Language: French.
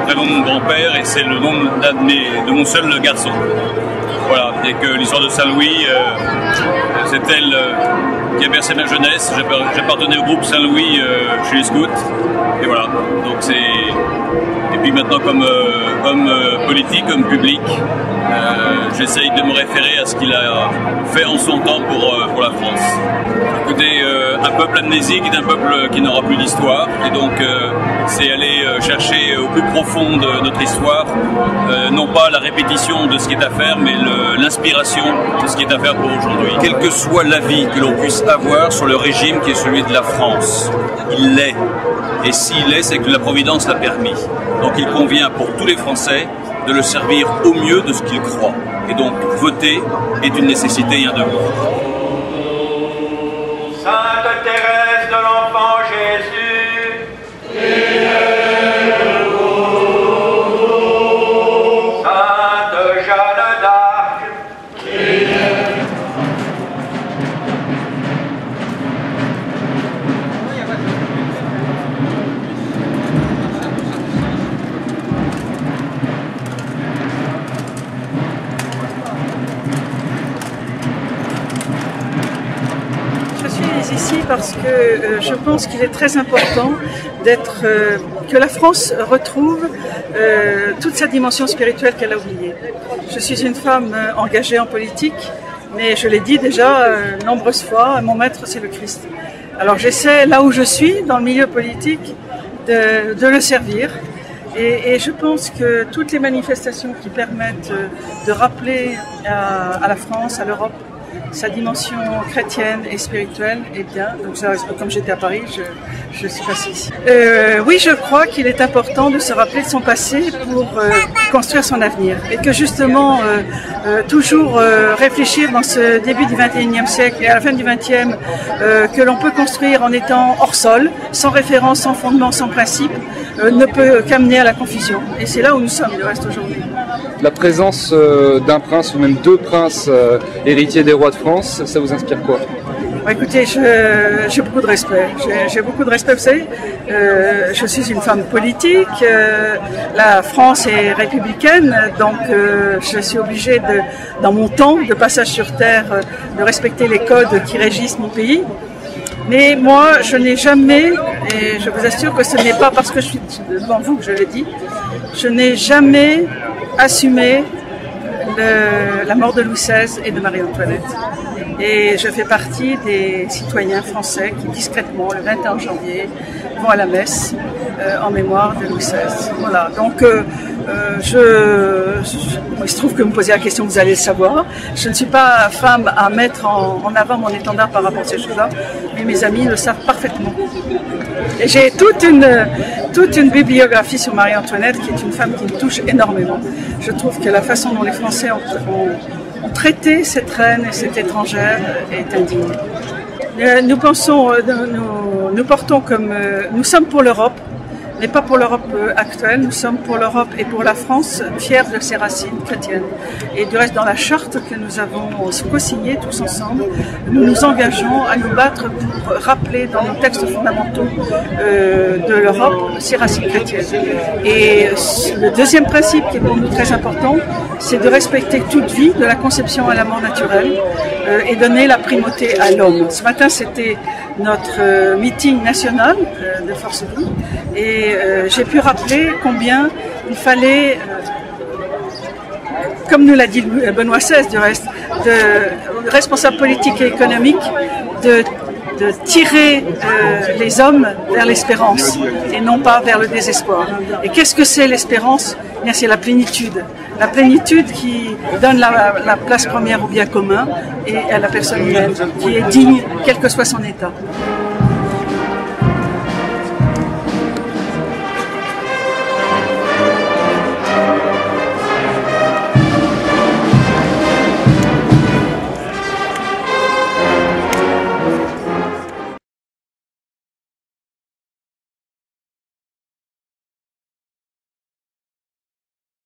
prénom de mon grand-père et c'est le nom de mon seul garçon. Voilà, et que l'histoire de Saint-Louis, c'est elle qui a bercé ma jeunesse. J'appartenais au groupe Saint-Louis chez les scouts. Et voilà, donc c'est... Et puis maintenant, comme homme politique, comme public, j'essaye de me référer à ce qu'il a fait en son temps pour la France. Écoutez, un peuple amnésique est un peuple qui n'aura plus d'histoire, et donc c'est aller chercher au plus profond de notre histoire, non pas la répétition de ce qui est à faire, mais l'inspiration de ce qui est à faire pour aujourd'hui. Quel que soit l'avis que l'on puisse avoir sur le régime qui est celui de la France, il l'est. Et s'il l'est, c'est que la Providence l'a permis. Donc il convient pour tous les Français de le servir au mieux de ce qu'ils croient. Et donc voter est une nécessité et un devoir. Sainte Thérèse de l'Enfant Jésus, priez pour nous. Sainte Jeanne d'Arc, priez. Ici parce que je pense qu'il est très important que la France retrouve toute sa dimension spirituelle qu'elle a oubliée. Je suis une femme engagée en politique, mais je l'ai dit déjà nombreuses fois, mon maître c'est le Christ. Alors j'essaie là où je suis, dans le milieu politique, de le servir. Et je pense que toutes les manifestations qui permettent de rappeler à la France, à l'Europe, sa dimension chrétienne et spirituelle, eh bien, donc comme j'étais à Paris, je suis passée ici. Oui, je crois qu'il est important de se rappeler de son passé pour construire son avenir. Et que justement, toujours réfléchir dans ce début du XXIe siècle et à la fin du XXe, que l'on peut construire en étant hors sol, sans référence, sans fondement, sans principe, ne peut qu'amener à la confusion. Et c'est là où nous sommes, le reste aujourd'hui. La présence d'un prince ou même deux princes héritiers des rois de France, ça vous inspire quoi? Écoutez, j'ai beaucoup de respect. J'ai beaucoup de respect, vous savez. Je suis une femme politique. La France est républicaine, donc je suis obligée, dans mon temps de passage sur terre, de respecter les codes qui régissent mon pays. Mais moi, je n'ai jamais, et je vous assure que ce n'est pas parce que je suis devant vous que je le dis, je n'ai jamais assumé la mort de Louis XVI et de Marie-Antoinette. Et je fais partie des citoyens français qui, discrètement, le 21 janvier, vont à la messe en mémoire de Louis XVI. Voilà, donc il se trouve que vous me posez la question, vous allez le savoir. Je ne suis pas femme à mettre en avant mon étendard par rapport à ces choses-là, mais mes amis le savent parfaitement. Et j'ai toute une bibliographie sur Marie-Antoinette, qui est une femme qui me touche énormément. Je trouve que la façon dont les Français ont traité cette reine et cette étrangère est indigne. Nous portons comme... nous sommes pour l'Europe, mais pas pour l'Europe actuelle, nous sommes pour l'Europe et pour la France fiers de ses racines chrétiennes. Et du reste, dans la charte que nous avons co-signée tous ensemble, nous nous engageons à nous battre pour rappeler dans nos textes fondamentaux de l'Europe ses racines chrétiennes. Et le deuxième principe qui est pour nous très important, c'est de respecter toute vie, de la conception à la mort naturelle, et donner la primauté à l'homme. Ce matin, c'était notre meeting national de Force Vie, et j'ai pu rappeler combien il fallait, comme nous l'a dit Benoît XVI du reste, de responsables politiques et économiques, de tirer les hommes vers l'espérance et non pas vers le désespoir. Et qu'est-ce que c'est l'espérance? Bien, c'est la plénitude. La plénitude qui donne la place première au bien commun et à la personne humaine, qui est digne, quel que soit son état.